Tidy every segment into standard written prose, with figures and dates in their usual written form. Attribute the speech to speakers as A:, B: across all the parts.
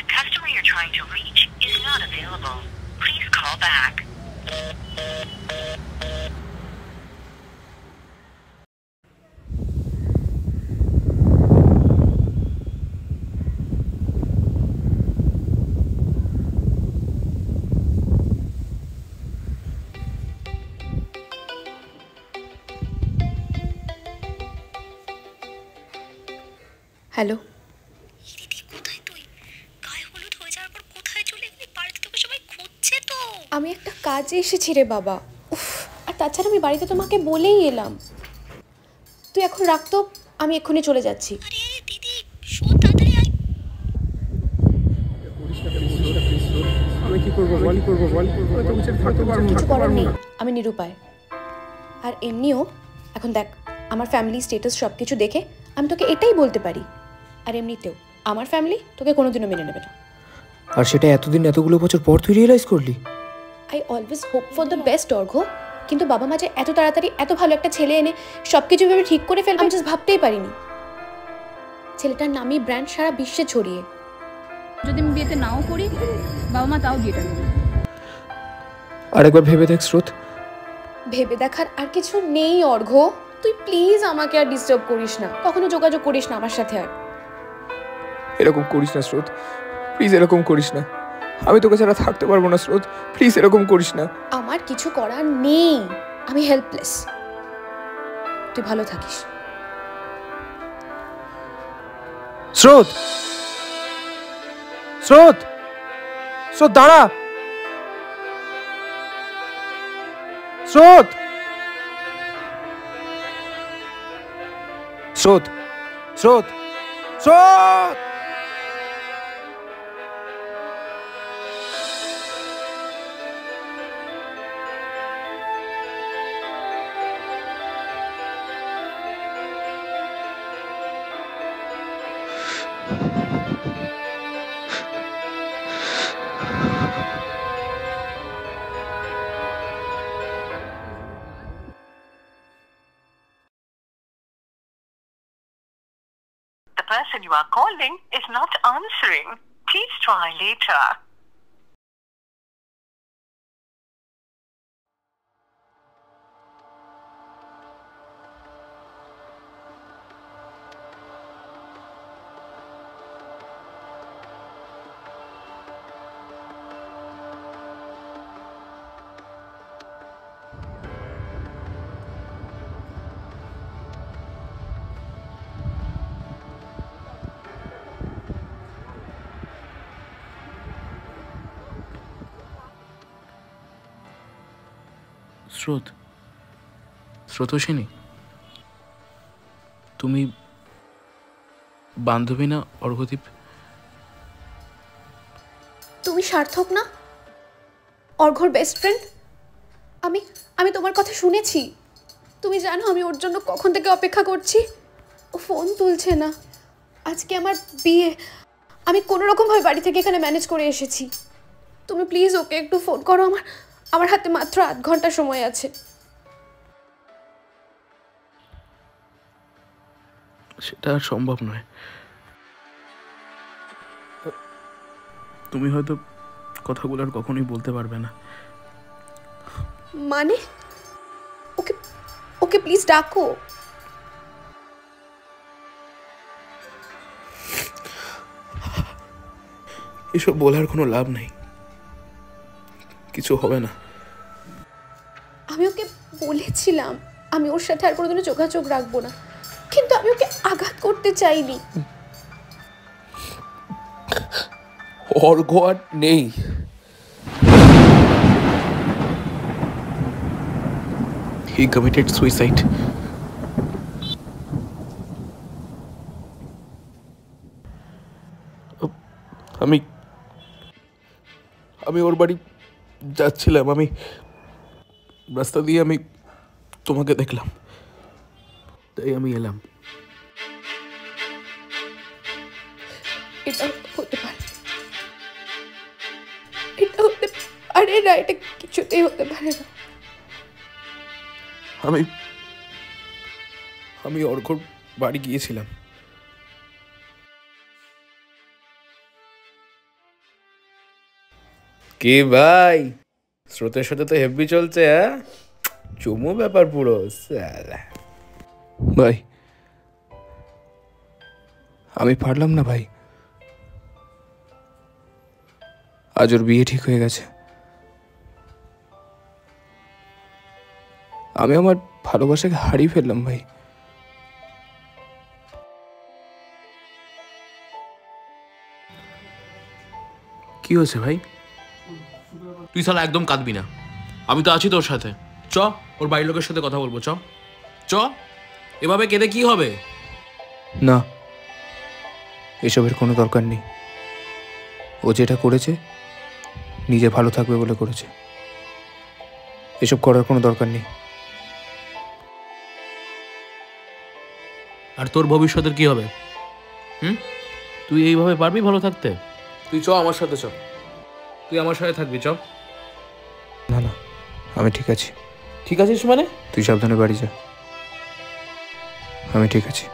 A: The customer you're trying to reach is not available. Please call back.
B: Hello, আমি একটা কাজে এসেছি রে বাবা। উফ, আর তাছাড়া আমি বাড়িতে তোমাকে বলেই এলাম। তুই এখন রাখতো, আমি এক্ষুনি চলে যাচ্ছি। কিছু করার নেই, আমি নিরুপায়। আর এমনিও এখন দেখ, আমার ফ্যামিলি স্টেটাস সব কিছু দেখে আমি তোকে এটাই বলতে পারি। আর এমনিতেও আমার ফ্যামিলি তোকে কোনোদিনও মেনে নেবে না।
C: আর সেটা এতদিন এতগুলো বছর পর তুই রিয়েলাইজ করলি?
B: I always hope for the best Argha, কিন্তু বাবা মা যে এত তাড়াতাড়ি এত ভালো একটা ছেলে এনে সব কিছু ভেবে ঠিক করে ফেলবে আমি জাস্ট ভাবতেই পারিনি। ছেলেটার নামই ব্র্যান্ড সারা বিশ্বে ছড়িয়ে।
D: যদি আমি বিয়েতে নাও করি, বাবা মা তাও বিয়েটা নেবে।
C: আরেকবার ভেবে দেখ স্রোত।
B: ভেবে দেখার আর কিছু নেই অর্ঘ। তুই প্লিজ আমাকে আর ডিস্টার্ব করিস না, কখনো যোগাযোগ করিস না আমার সাথে। আর
C: এরকম করিস না স্রোত, প্লিজ এরকম করিস না। আমি তোকে ছাড়া থাকতে পারবো না স্রোত, প্লিজ এরকম করিস না।
B: আমার কিছু করার নেই, আমি হেল্পলেস। তুই ভালো থাকিস।
C: স্রোত, স্রোত, স্রোত দাঁড়া। স্রোত, স্রোত, স্রোত, স্রোত।
A: The person you are calling is not answering. Please try later.
E: স্রোত, স্রোতোষিনী, তুমি বান্ধবী না অর্ঘদীপ?
B: তুমি সার্থক না, অর্ঘর বেস্ট ফ্রেন্ড। আমি তোমার কথা শুনেছি। তুমি জানো আমি ওর জন্য কখন থেকে অপেক্ষা করছি। ও ফোন তুলছে না। আজকে আমার বিয়ে, আমি কোনো রকমভাবে বাড়ি থেকে এখানে ম্যানেজ করে এসেছি। তুমি প্লিজ ওকে একটু ফোন করো। আমার হাতে মাত্র 8 ঘন্টা সময় আছে।
E: সেটা আর সম্ভব নয়। তুমি হয়তো কথাগুলো আর কখনোই বলতে পারবে না।
B: মানে ওকে ওকে প্লিজ ডাকো।
E: এসব বলার কোনো লাভ নেই, কিছু হবে না।
B: আমি ওকে বলেছিলাম আমি ওর সাথে আর কোনোদিনও যোগাযোগ রাখবো না, কিন্তু আমি ওকে আঘাত করতে চাইনি।
C: অর্ঘ আর নেই।
E: He committed suicide. আমি ওর বাড়ি যাচ্ছিলাম, আমি রাস্তা দিয়ে আমি তোমাকে দেখলাম, তাই আমি এলাম।
B: এটা হতে পারে, এটা হতে পারে না, এটা কিছুতেই হতে পারে না।
C: আমি অর্ঘর বাড়ি গিয়েছিলাম। কি ভাই, স্রোতের সাথে তো হেভি চলছে। হ্যাঁ, চুমু ব্যাপার পুরো। ভাই আমি পারলাম না ভাই, আজ ওর বিয়ে ঠিক হয়ে গেছে। আমি আমার ভালোবাসাকে হারিয়ে ফেললাম ভাই।
E: কি হয়েছে ভাই? তুই শালা একদম কাঁদবি না, আমি তো আছি তোর সাথে। চ, ওর বাড়ির লোকের সাথে কথা বলবো। চ চ, এভাবে কেঁদে কি হবে?
C: না, এসবের কোনো দরকার নেই। ও যেটা করেছে নিজে ভালো থাকবে বলে করেছে, এসব করার কোনো দরকার নেই।
E: আর তোর ভবিষ্যতের কি হবে? তুই এইভাবে পারবি ভালো থাকতে? তুই চ আমার সাথে, চ, তুই আমার সাথে থাকবি। চ।
C: না না, আমি ঠিক আছি।
E: ঠিক আছিস মানে?
C: তুই সাবধানে বাড়ি যা, আমি ঠিক আছি।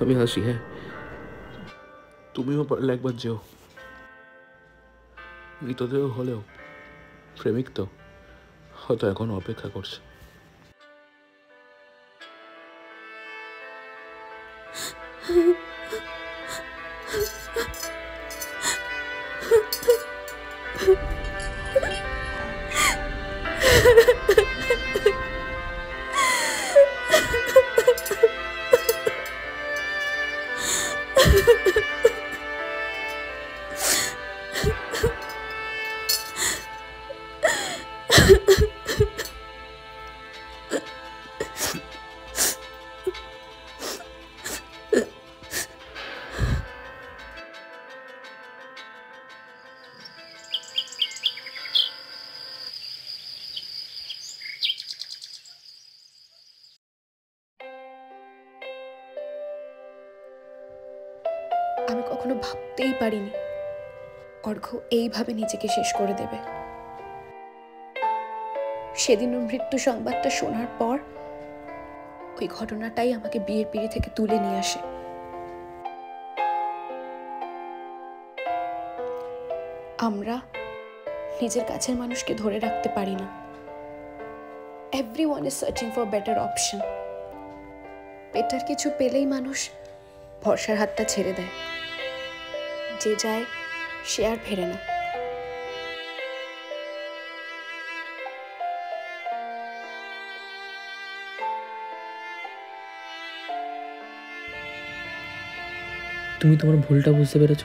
E: আমি হাসি। হ্যাঁ, তুমিও পারলে একবার যেও। মৃতদেহ হলেও প্রেমিক তো হয়তো এখন অপেক্ষা করছে।
B: আমি কখনো ভাবতেই পারিনি অর্ঘ্য এইভাবে নিজেকে শেষ করে দেবে। সেদিন ওর মৃত্যু সংবাদটা শোনার পর ওই ঘটনাটাই আমাকে বিয়ের পিঁড়ি থেকে তুলে নিয়ে আসে। আমরা নিজের কাছের মানুষকে ধরে রাখতে পারি না। Everyone is searching for better option. Better কিছু পেলেই মানুষ ভরসার হাতটা ছেড়ে দেয়। যে যায় সে আর ফেরে না।
F: তুমি তোমার ভুলটা বুঝতে পেরেছ,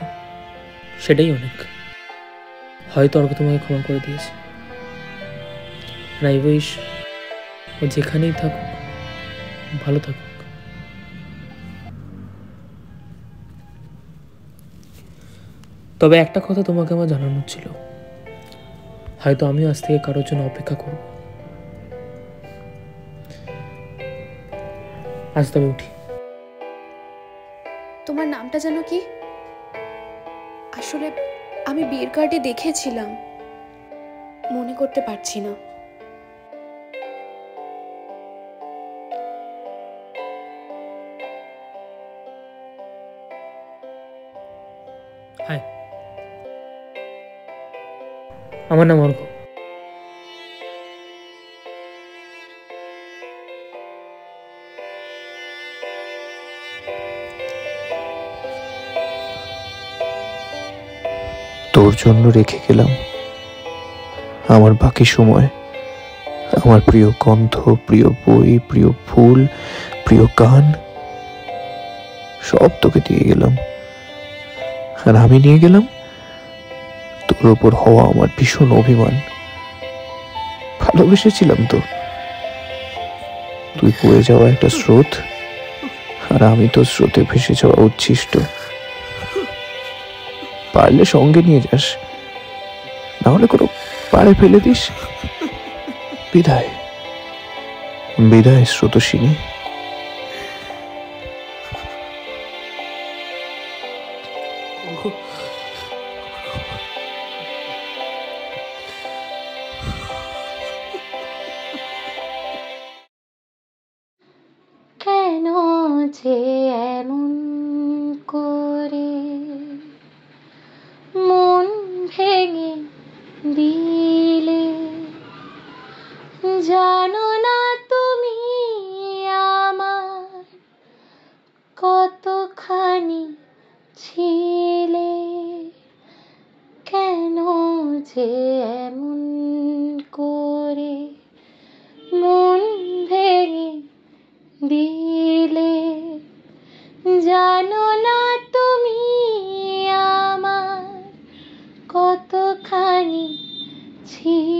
F: সেটাই অনেক। হয়তো অর্ঘ্য তোমাকে ক্ষমা করে দিয়েছে। আই উইশ ও যেখানেই থাকুক ভালো থাকুক। তবে একটা কথা তোমাকে আমার জানানোর ছিল, হয়তো আমিও আজ থেকে কারোর জন্য অপেক্ষা করব। আজ তবে উঠি।
B: তোমার নামটা যেন কি? আসলে আমি বিয়ের কার্ডে দেখেছিলাম, মনে করতে পারছি না।
F: হাই, আমার নাম অর্ঘ্য।
C: তোর জন্য রেখে গেলাম আমার বাকি সময়, আমার প্রিয় গন্ধ, প্রিয় বই, প্রিয় ফুল, প্রিয় গান, সব তোকে দিয়ে গেলাম। আর আমি নিয়ে গেলাম তোর ওপর হওয়া আমার ভীষণ অভিমান। ভালোবেসেছিলাম তো, তুই বয়ে যাওয়া একটা স্রোত, আর আমি তো স্রোতে ভেসে যাওয়া উচ্ছিষ্ট। পারলে সঙ্গে নিয়ে যাস, না হলে কোনো পাড়ে ফেলে দিস। বিদায়। বিদায় স্রোতস্বিনী।
G: কেন যে এমন করে মন ভেঙে দিলে, জানো না তুমি আমার কতখানি ছিলে। কেন যে এমন করে মন ভেঙে দিলে, জানো না তুমি আমার কতখানি ছিলে।